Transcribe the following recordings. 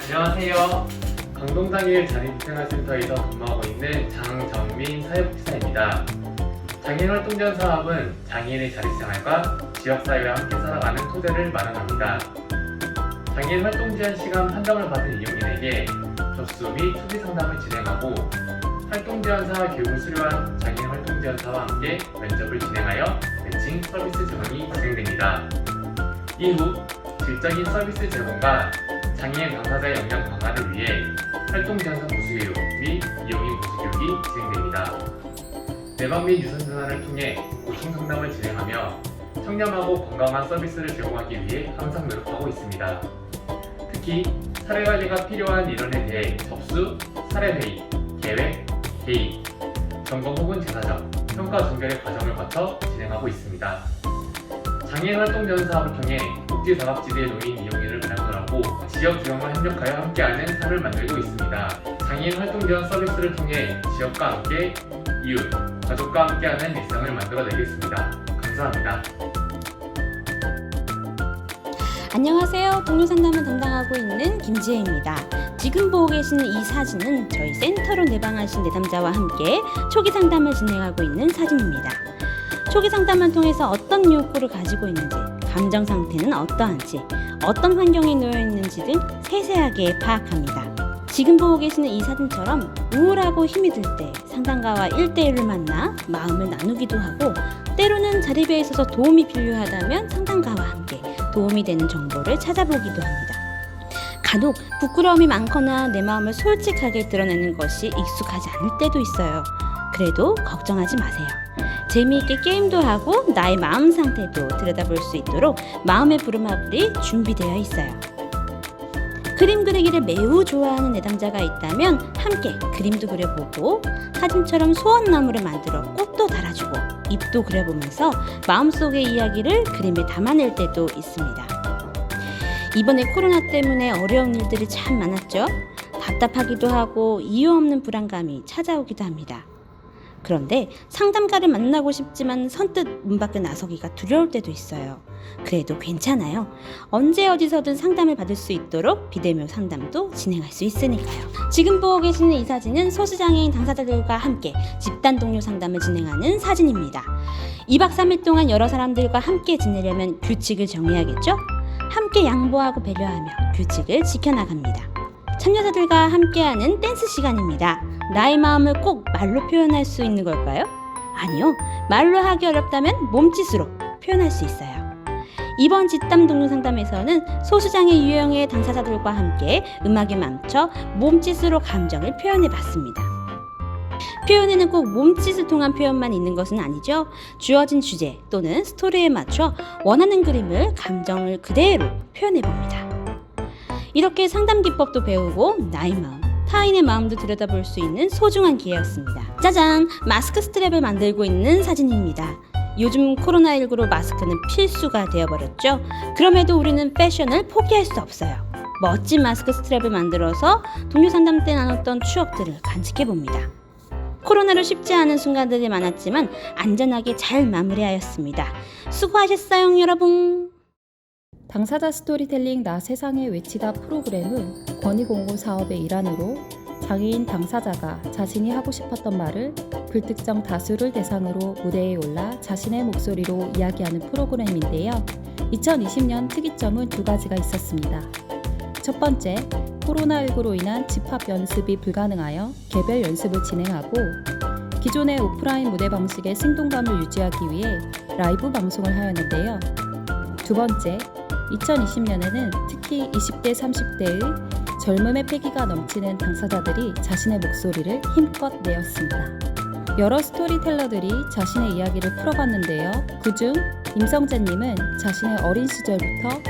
안녕하세요. 강동장애인 자립생활센터에서 근무하고 있는 장정민 사회복지사입니다. 장애인 활동 지원 사업은 장애인의 자립생활과 지역사회와 함께 살아가는 토대를 마련합니다. 장애인 활동 지원 시간 판정을 받은 이용인에게 접수 및 초기 상담을 진행하고 활동 지원사와 교육을 수료한 장애인 활동 지원사와 함께 면접을 진행하여 매칭 서비스 제공이 진행됩니다. 이후 질적인 서비스 제공과 장애인 당사자의 역량 강화를 위해 활동 지원사 보수교육 및 이용인 보수교육이 진행됩니다. 내방 및 유선 전화를 통해 고충 상담을 진행하며 청렴하고 건강한 서비스를 제공하기 위해 항상 노력하고 있습니다. 특히 사례 관리가 필요한 인원에 대해 접수, 사례 회의, 계획, 개입, 점검 혹은 재사정, 평가 종결의 과정을 거쳐 진행하고 있습니다. 장애인 활동 지원 사업을 통해 복지 사각지대 노인 이용인을 발굴하고 지역 주영과 협력하여 함께하는 삶을 만들고 있습니다. 장애인 활동 지원 서비스를 통해 지역과 함께 이웃, 가족과 함께하는 일상을 만들어내겠습니다. 감사합니다. 안녕하세요. 동료 상담을 담당하고 있는 김지혜입니다. 지금 보고 계시는 이 사진은 저희 센터로 내방하신 내담자와 함께 초기 상담을 진행하고 있는 사진입니다. 초기 상담을 통해서 어떤 욕구를 가지고 있는지, 감정 상태는 어떠한지, 어떤 환경에 놓여 있는지 등 세세하게 파악합니다. 지금 보고 계시는 이 사진처럼 우울하고 힘이 들 때 상담가와 1대1로 만나 마음을 나누기도 하고, 때로는 자립에 있어서 도움이 필요하다면 상담가와 함께 도움이 되는 정보를 찾아보기도 합니다. 간혹 부끄러움이 많거나 내 마음을 솔직하게 드러내는 것이 익숙하지 않을 때도 있어요. 그래도 걱정하지 마세요. 재미있게 게임도 하고 나의 마음 상태도 들여다볼 수 있도록 마음의 부루마블이 준비되어 있어요. 그림 그리기를 매우 좋아하는 내담자가 있다면 함께 그림도 그려보고, 사진처럼 소원나무를 만들어 꽃도 달아주고 잎도 그려보면서 마음속의 이야기를 그림에 담아낼 때도 있습니다. 이번에 코로나 때문에 어려운 일들이 참 많았죠. 답답하기도 하고 이유 없는 불안감이 찾아오기도 합니다. 그런데 상담가를 만나고 싶지만 선뜻 문 밖에 나서기가 두려울 때도 있어요. 그래도 괜찮아요. 언제 어디서든 상담을 받을 수 있도록 비대면 상담도 진행할 수 있으니까요. 지금 보고 계시는 이 사진은 소수장애인 당사자들과 함께 집단 동료 상담을 진행하는 사진입니다. 2박 3일 동안 여러 사람들과 함께 지내려면 규칙을 정해야겠죠? 함께 양보하고 배려하며 규칙을 지켜나갑니다. 참여자들과 함께하는 댄스 시간입니다. 나의 마음을 꼭 말로 표현할 수 있는 걸까요? 아니요. 말로 하기 어렵다면 몸짓으로 표현할 수 있어요. 이번 집단 동료 상담에서는 소수장애 유형의 당사자들과 함께 음악에 맘춰 몸짓으로 감정을 표현해 봤습니다. 표현에는 꼭 몸짓을 통한 표현만 있는 것은 아니죠. 주어진 주제 또는 스토리에 맞춰 원하는 그림을 감정을 그대로 표현해 봅니다. 이렇게 상담 기법도 배우고 나의 마음, 타인의 마음도 들여다볼 수 있는 소중한 기회였습니다. 짜잔! 마스크 스트랩을 만들고 있는 사진입니다. 요즘 코로나19로 마스크는 필수가 되어버렸죠. 그럼에도 우리는 패션을 포기할 수 없어요. 멋진 마스크 스트랩을 만들어서 동료 상담 때 나눴던 추억들을 간직해봅니다. 코로나로 쉽지 않은 순간들이 많았지만 안전하게 잘 마무리하였습니다. 수고하셨어요, 여러분. 당사자 스토리텔링 나 세상에 외치다 프로그램은 권익공고 사업의 일환으로 장애인 당사자가 자신이 하고 싶었던 말을 불특정 다수를 대상으로 무대에 올라 자신의 목소리로 이야기하는 프로그램인데요. 2020년 특이점은 두 가지가 있었습니다. 첫 번째, 코로나19로 인한 집합 연습이 불가능하여 개별 연습을 진행하고, 기존의 오프라인 무대 방식의 생동감을 유지하기 위해 라이브 방송을 하였는데요. 두 번째, 2020년에는 특히 20대, 30대의 젊음의 패기가 넘치는 당사자들이 자신의 목소리를 힘껏 내었습니다. 여러 스토리텔러들이 자신의 이야기를 풀어봤는데요. 그중 임성재님은 자신의 어린 시절부터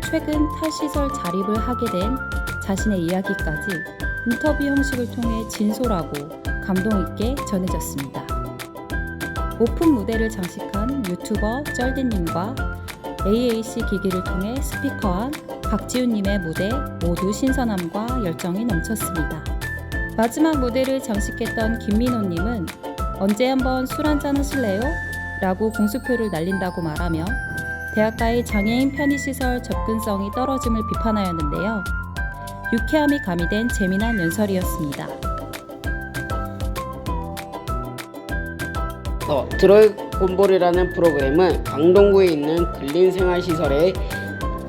최근 탈시설 자립을 하게 된 자신의 이야기까지 인터뷰 형식을 통해 진솔하고 감동 있게 전해졌습니다. 오픈 무대를 장식한 유튜버 쩔디님과 AAC 기기를 통해 스피커한 박지훈님의 무대 모두 신선함과 열정이 넘쳤습니다. 마지막 무대를 장식했던 김민호님은 언제 한번 술 한잔 하실래요? 라고 공수표를 날린다고 말하며 대학가의 장애인 편의시설 접근성이 떨어짐을 비판하였는데요. 유쾌함이 가미된 재미난 연설이었습니다. 드래곤볼이라는 프로그램은 강동구에 있는 근린생활시설에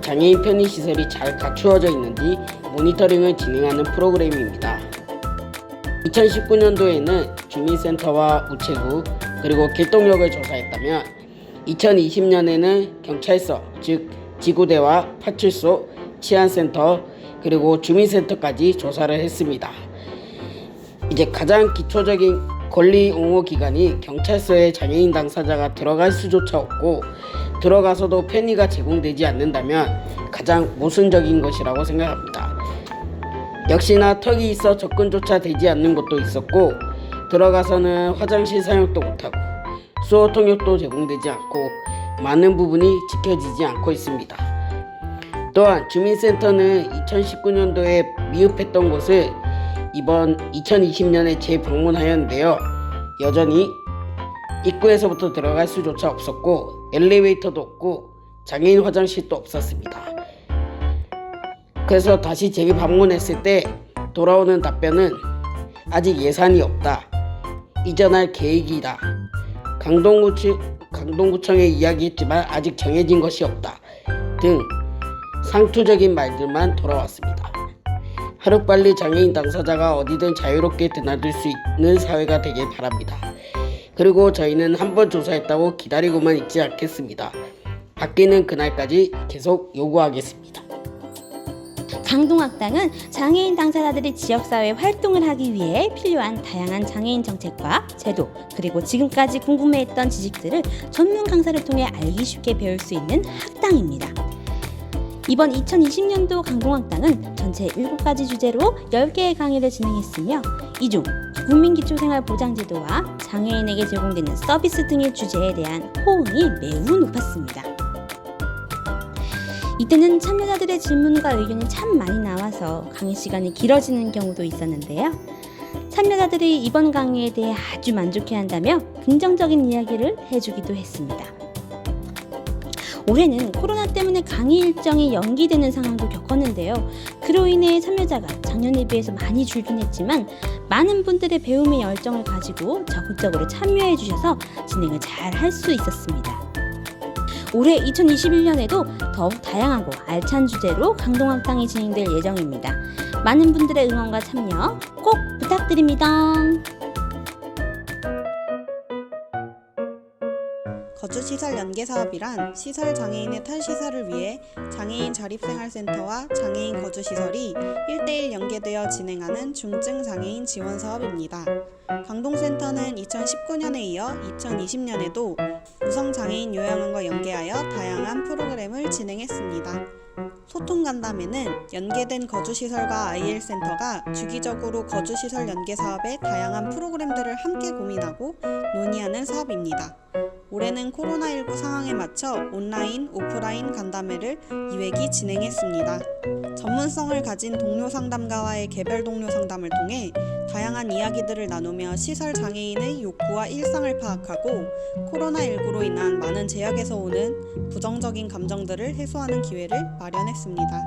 장애인 편의시설이 잘 갖추어져 있는지 모니터링을 진행하는 프로그램입니다. 2019년도에는 주민센터와 우체국 그리고 길동역을 조사했다면 2020년에는 경찰서, 즉 지구대와 파출소, 치안센터 그리고 주민센터까지 조사를 했습니다. 이제 가장 기초적인 권리 옹호 기관이 경찰서에 장애인 당사자가 들어갈 수조차 없고 들어가서도 편의가 제공되지 않는다면 가장 모순적인 것이라고 생각합니다. 역시나 턱이 있어 접근조차 되지 않는 곳도 있었고 들어가서는 화장실 사용도 못하고 수호 통역도 제공되지 않고 많은 부분이 지켜지지 않고 있습니다. 또한 주민센터는 2019년도에 미흡했던 곳을 이번 2020년에 재방문하였는데요. 여전히 입구에서부터 들어갈 수조차 없었고 엘리베이터도 없고 장애인 화장실도 없었습니다. 그래서 다시 재방문했을 때 돌아오는 답변은 아직 예산이 없다, 이전할 계획이다, 강동구청에 이야기했지만 아직 정해진 것이 없다 등 상투적인 말들만 돌아왔습니다. 하루빨리 장애인 당사자가 어디든 자유롭게 드나들 수 있는 사회가 되길 바랍니다. 그리고 저희는 한번 조사했다고 기다리고만 있지 않겠습니다. 바뀌는 그날까지 계속 요구하겠습니다. 강동학당은 장애인 당사자들이 지역사회 활동을 하기 위해 필요한 다양한 장애인 정책과 제도, 그리고 지금까지 궁금해했던 지식들을 전문 강사를 통해 알기 쉽게 배울 수 있는 학당입니다. 이번 2020년도 강동학당은 전체 7가지 주제로 10개의 강의를 진행했으며 이 중 국민기초생활보장제도와 장애인에게 제공되는 서비스 등의 주제에 대한 호응이 매우 높았습니다. 이때는 참여자들의 질문과 의견이 참 많이 나와서 강의 시간이 길어지는 경우도 있었는데요. 참여자들이 이번 강의에 대해 아주 만족해한다며 긍정적인 이야기를 해주기도 했습니다. 올해는 코로나 때문에 강의 일정이 연기되는 상황도 겪었는데요. 그로 인해 참여자가 작년에 비해서 많이 줄긴 했지만 많은 분들의 배움의 열정을 가지고 적극적으로 참여해 주셔서 진행을 잘 할 수 있었습니다. 올해 2021년에도 더욱 다양하고 알찬 주제로 강동학당이 진행될 예정입니다. 많은 분들의 응원과 참여 꼭 부탁드립니다. 거주시설 연계사업이란 시설 장애인의 탈시설을 위해 장애인 자립생활센터와 장애인 거주시설이 1대1 연계되어 진행하는 중증장애인 지원사업입니다. 강동센터는 2019년에 이어 2020년에도 우성장애인 요양원과 연계하여 다양한 프로그램을 진행했습니다. 소통간담회는 연계된 거주시설과 IL센터가 주기적으로 거주시설 연계사업의 다양한 프로그램들을 함께 고민하고 논의하는 사업입니다. 올해는 코로나19 상황에 맞춰 온라인, 오프라인 간담회를 2회기 진행했습니다. 전문성을 가진 동료 상담가와의 개별 동료 상담을 통해 다양한 이야기들을 나누며 시설 장애인의 욕구와 일상을 파악하고 코로나19로 인한 많은 제약에서 오는 부정적인 감정들을 해소하는 기회를 마련했습니다.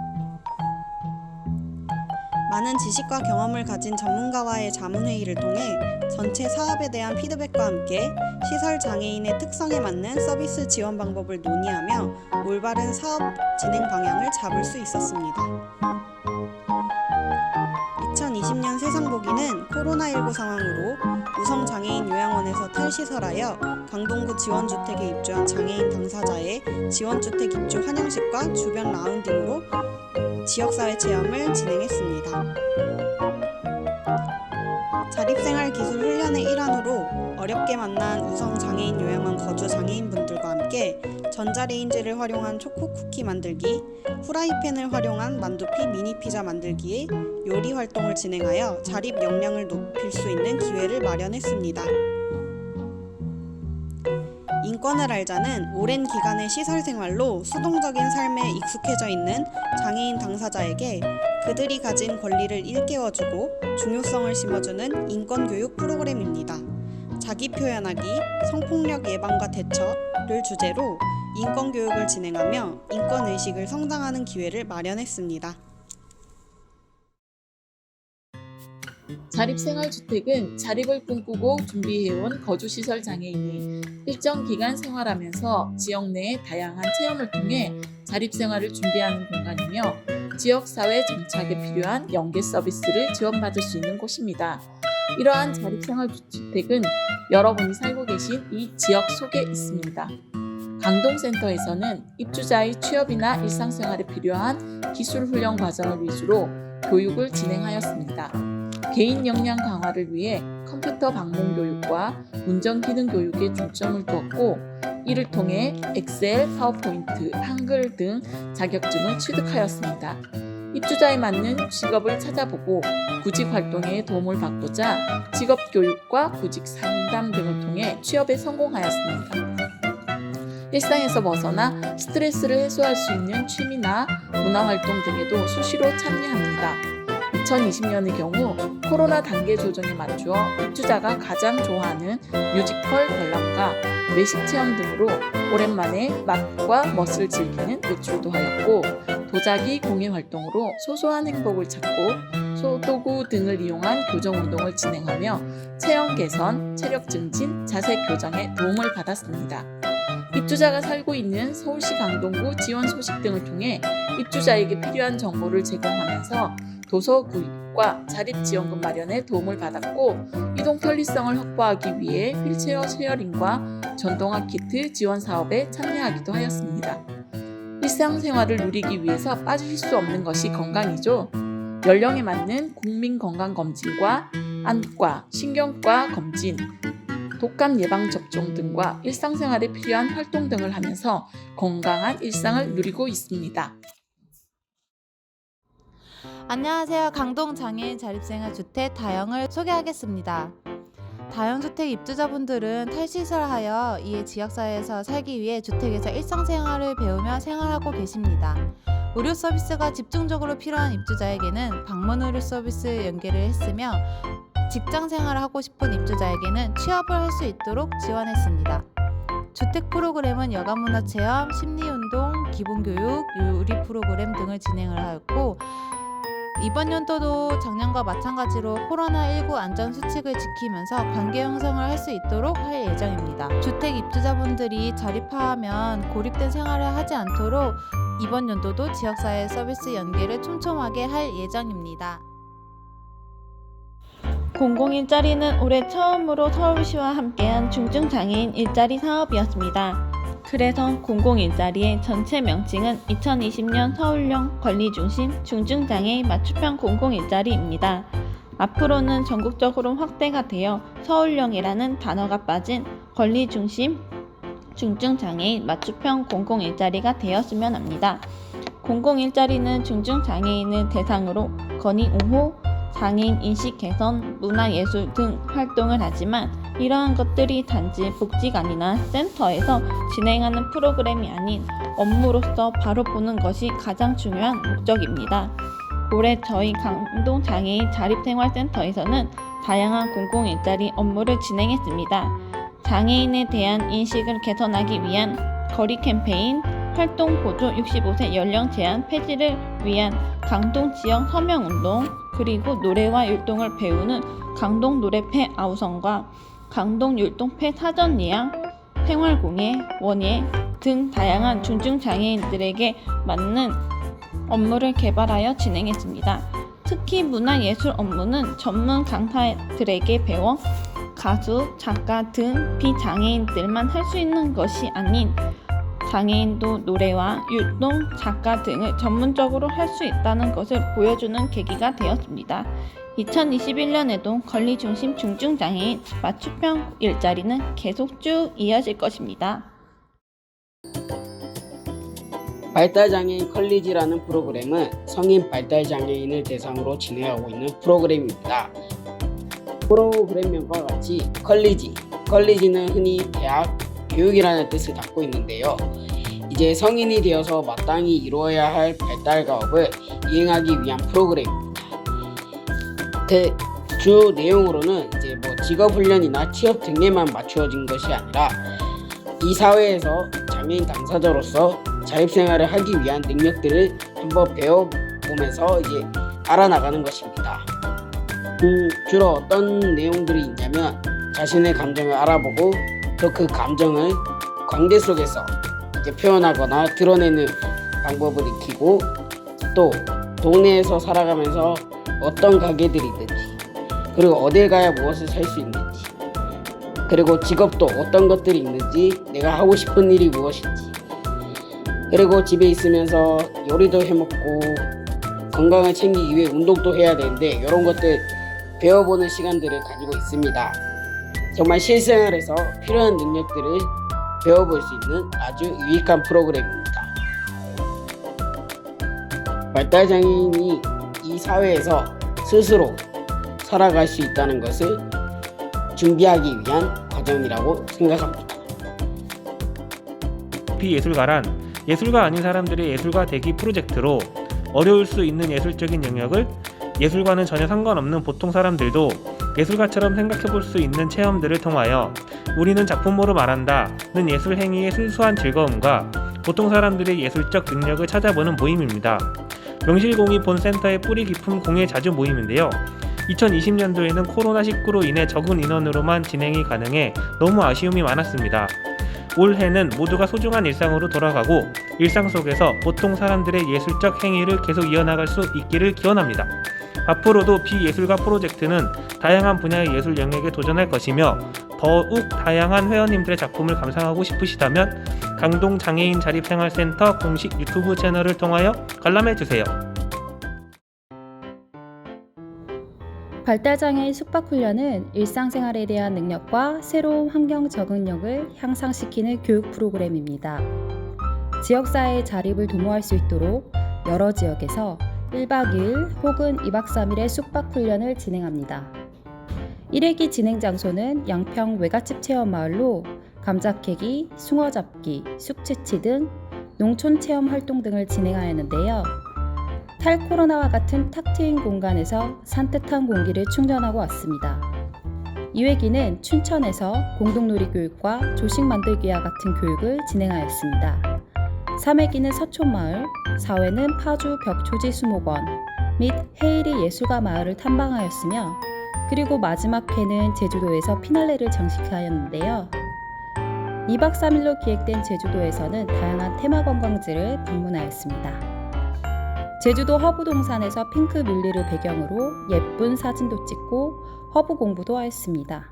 많은 지식과 경험을 가진 전문가와의 자문회의를 통해 전체 사업에 대한 피드백과 함께 시설 장애인의 특성에 맞는 서비스 지원 방법을 논의하며 올바른 사업 진행 방향을 잡을 수 있었습니다. 2020년 세상보기는 코로나19 상황으로 우성장애인 요양원에서 탈시설하여 강동구 지원주택에 입주한 장애인 당사자의 지원주택 입주 환영식과 주변 라운딩으로 지역사회 체험을 진행했습니다. 자립생활 기술 훈련의 일환으로 어렵게 만난 우성장애인 요양원 거주 장애인분들과 함께 전자레인지를 활용한 초코 쿠키 만들기, 후라이팬을 활용한 만두피 미니 피자 만들기의 요리 활동을 진행하여 자립 역량을 높일 수 있는 기회를 마련했습니다. 인권을 알자는 오랜 기간의 시설 생활로 수동적인 삶에 익숙해져 있는 장애인 당사자에게 그들이 가진 권리를 일깨워주고 중요성을 심어주는 인권교육 프로그램입니다. 자기 표현하기, 성폭력 예방과 대처를 주제로 인권교육을 진행하며 인권의식을 성장하는 기회를 마련했습니다. 자립생활주택은 자립을 꿈꾸고 준비해온 거주시설 장애인이 일정 기간 생활하면서 지역 내의 다양한 체험을 통해 자립생활을 준비하는 공간이며 지역사회 정착에 필요한 연계 서비스를 지원받을 수 있는 곳입니다. 이러한 자립생활주택은 여러분이 살고 계신 이 지역 속에 있습니다. 강동센터에서는 입주자의 취업이나 일상생활에 필요한 기술훈련 과정을 위주로 교육을 진행하였습니다. 개인 역량 강화를 위해 컴퓨터 방문 교육과 운전 기능 교육에 중점을 두었고, 이를 통해 엑셀, 파워포인트, 한글 등 자격증을 취득하였습니다. 입주자에 맞는 직업을 찾아보고 구직 활동에 도움을 받고자 직업 교육과 구직 상담 등을 통해 취업에 성공하였습니다. 일상에서 벗어나 스트레스를 해소할 수 있는 취미나 문화활동 등에도 수시로 참여합니다. 2020년의 경우 코로나 단계 조정에 맞추어 입주자가 가장 좋아하는 뮤지컬 관람과 외식 체험 등으로 오랜만에 맛과 멋을 즐기는 외출도 하였고, 도자기 공예 활동으로 소소한 행복을 찾고 소도구 등을 이용한 교정 운동을 진행하며 체형 개선, 체력 증진, 자세 교정에 도움을 받았습니다. 입주자가 살고 있는 서울시 강동구 지원 소식 등을 통해 입주자에게 필요한 정보를 제공하면서 도서 구입과 자립지원금 마련에 도움을 받았고, 이동 편리성을 확보하기 위해 휠체어 쉐어링과 전동화 키트 지원 사업에 참여하기도 하였습니다. 일상생활을 누리기 위해서 빠질 수 없는 것이 건강이죠. 연령에 맞는 국민건강검진과 안과, 신경과 검진, 독감 예방접종 등과 일상생활에 필요한 활동 등을 하면서 건강한 일상을 누리고 있습니다. 안녕하세요. 강동장애인 자립생활주택 다영을 소개하겠습니다. 다영주택 입주자분들은 탈시설하여 이에 지역사회에서 살기 위해 주택에서 일상생활을 배우며 생활하고 계십니다. 의료 서비스가 집중적으로 필요한 입주자에게는 방문 의료 서비스 연계를 했으며, 직장 생활을 하고 싶은 입주자에게는 취업을 할 수 있도록 지원했습니다. 주택 프로그램은 여가문화체험, 심리운동, 기본교육, 요리 프로그램 등을 진행을 하였고, 이번 연도도 작년과 마찬가지로 코로나19 안전수칙을 지키면서 관계 형성을 할 수 있도록 할 예정입니다. 주택 입주자분들이 자립하면 고립된 생활을 하지 않도록 이번 연도도 지역사회 서비스 연계를 촘촘하게 할 예정입니다. 공공일자리는 올해 처음으로 서울시와 함께한 중증장애인 일자리 사업이었습니다. 그래서 공공일자리의 전체 명칭은 2020년 서울형 권리중심 중증장애인 맞춤형 공공일자리입니다. 앞으로는 전국적으로 확대가 되어 서울형이라는 단어가 빠진 권리중심 중증장애인 맞춤형 공공일자리가 되었으면 합니다. 공공일자리는 중증장애인을 대상으로 건의 옹호, 장애인 인식 개선, 문화예술 등 활동을 하지만, 이러한 것들이 단지 복지관이나 센터에서 진행하는 프로그램이 아닌 업무로서 바로 보는 것이 가장 중요한 목적입니다. 올해 저희 강동장애인 자립생활센터에서는 다양한 공공일자리 업무를 진행했습니다. 장애인에 대한 인식을 개선하기 위한 거리 캠페인, 활동 보조 65세 연령 제한 폐지를 위한 강동 지역 서명운동, 그리고 노래와 율동을 배우는 강동 노래패 아우성과 강동 율동패 사전 예약, 생활공예, 원예 등 다양한 중증장애인들에게 맞는 업무를 개발하여 진행했습니다. 특히 문화예술 업무는 전문 강사들에게 배워 가수, 작가 등 비장애인들만 할 수 있는 것이 아닌 장애인도 노래와 율동, 작가 등을 전문적으로 할 수 있다는 것을 보여주는 계기가 되었습니다. 2021년에도 권리중심 중증장애인 맞춤형 일자리는 계속 쭉 이어질 것입니다. 발달장애인 컬리지라는 프로그램은 성인 발달장애인을 대상으로 진행하고 있는 프로그램입니다. 프로그램명과 같이 컬리지는 흔히 대학, 교육이라는 뜻을 갖고 있는데요. 이제 성인이 되어서 마땅히 이루어야 할 발달 과업을 이행하기 위한 프로그램입니다. 주 내용으로는 이제 직업 훈련이나 취업 등에만 맞추어진 것이 아니라 이 사회에서 장애인 당사자로서 자립생활을 하기 위한 능력들을 한번 배워보면서 이제 알아나가는 것입니다. 주로 어떤 내용들이 있냐면 자신의 감정을 알아보고 또 그 감정을 관계 속에서 이제 표현하거나 드러내는 방법을 익히고 또 동네에서 살아가면서 어떤 가게들이 있는지 그리고 어딜 가야 무엇을 살 수 있는지 그리고 직업도 어떤 것들이 있는지 내가 하고 싶은 일이 무엇인지 그리고 집에 있으면서 요리도 해먹고 건강을 챙기기 위해 운동도 해야 되는데 이런 것들 배워보는 시간들을 가지고 있습니다. 정말 실생활에서 필요한 능력들을 배워볼 수 있는 아주 유익한 프로그램입니다. 발달장애인이 이 사회에서 스스로 살아갈 수 있다는 것을 준비하기 위한 과정이라고 생각합니다. 비예술가란 예술가 아닌 사람들의 예술가 되기 프로젝트로 어려울 수 있는 예술적인 영역을 예술과는 전혀 상관없는 보통 사람들도 예술가처럼 생각해볼 수 있는 체험들을 통하여 우리는 작품으로 말한다는 예술 행위의 순수한 즐거움과 보통 사람들의 예술적 능력을 찾아보는 모임입니다. 명실공히 본 센터의 뿌리 깊은 공예 자주 모임인데요. 2020년도에는 코로나19로 인해 적은 인원으로만 진행이 가능해 너무 아쉬움이 많았습니다. 올해는 모두가 소중한 일상으로 돌아가고 일상 속에서 보통 사람들의 예술적 행위를 계속 이어나갈 수 있기를 기원합니다. 앞으로도 비예술가 프로젝트는 다양한 분야의 예술 영역에 도전할 것이며 더욱 다양한 회원님들의 작품을 감상하고 싶으시다면 강동장애인 자립생활센터 공식 유튜브 채널을 통하여 관람해주세요. 발달장애인 숙박훈련은 일상생활에 대한 능력과 새로운 환경 적응력을 향상시키는 교육 프로그램입니다. 지역사회의 자립을 도모할 수 있도록 여러 지역에서 1박 2일 혹은 2박 3일의 숙박훈련을 진행합니다. 1회기 진행 장소는 양평 외갓집 체험마을로 감자 캐기, 숭어 잡기, 쑥 채취 등 농촌 체험 활동 등을 진행하였는데요. 탈코로나와 같은 탁 트인 공간에서 산뜻한 공기를 충전하고 왔습니다. 2회기는 춘천에서 공동놀이 교육과 조식 만들기와 같은 교육을 진행하였습니다. 3회기는 서촌마을, 4회는 파주 벽초지 수목원 및 해일이 예술가 마을을 탐방하였으며 그리고 마지막 회는 제주도에서 피날레를 장식하였는데요. 2박 3일로 기획된 제주도에서는 다양한 테마 관광지를 방문하였습니다. 제주도 허브동산에서 핑크 뮬리를 배경으로 예쁜 사진도 찍고 허브 공부도 하였습니다.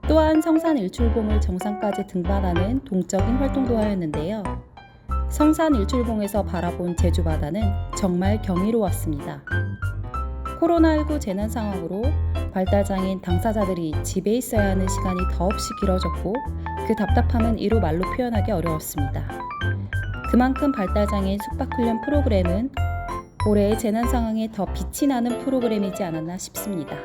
또한 성산 일출봉을 정상까지 등반하는 동적인 활동도 하였는데요. 성산 일출봉에서 바라본 제주 바다는 정말 경이로웠습니다. 코로나19 재난 상황으로 발달장애인 당사자들이 집에 있어야 하는 시간이 더없이 길어졌고 그 답답함은 이루 말로 표현하기 어려웠습니다. 그만큼 발달장애인 숙박훈련 프로그램은 올해의 재난 상황에 더 빛이 나는 프로그램이지 않았나 싶습니다.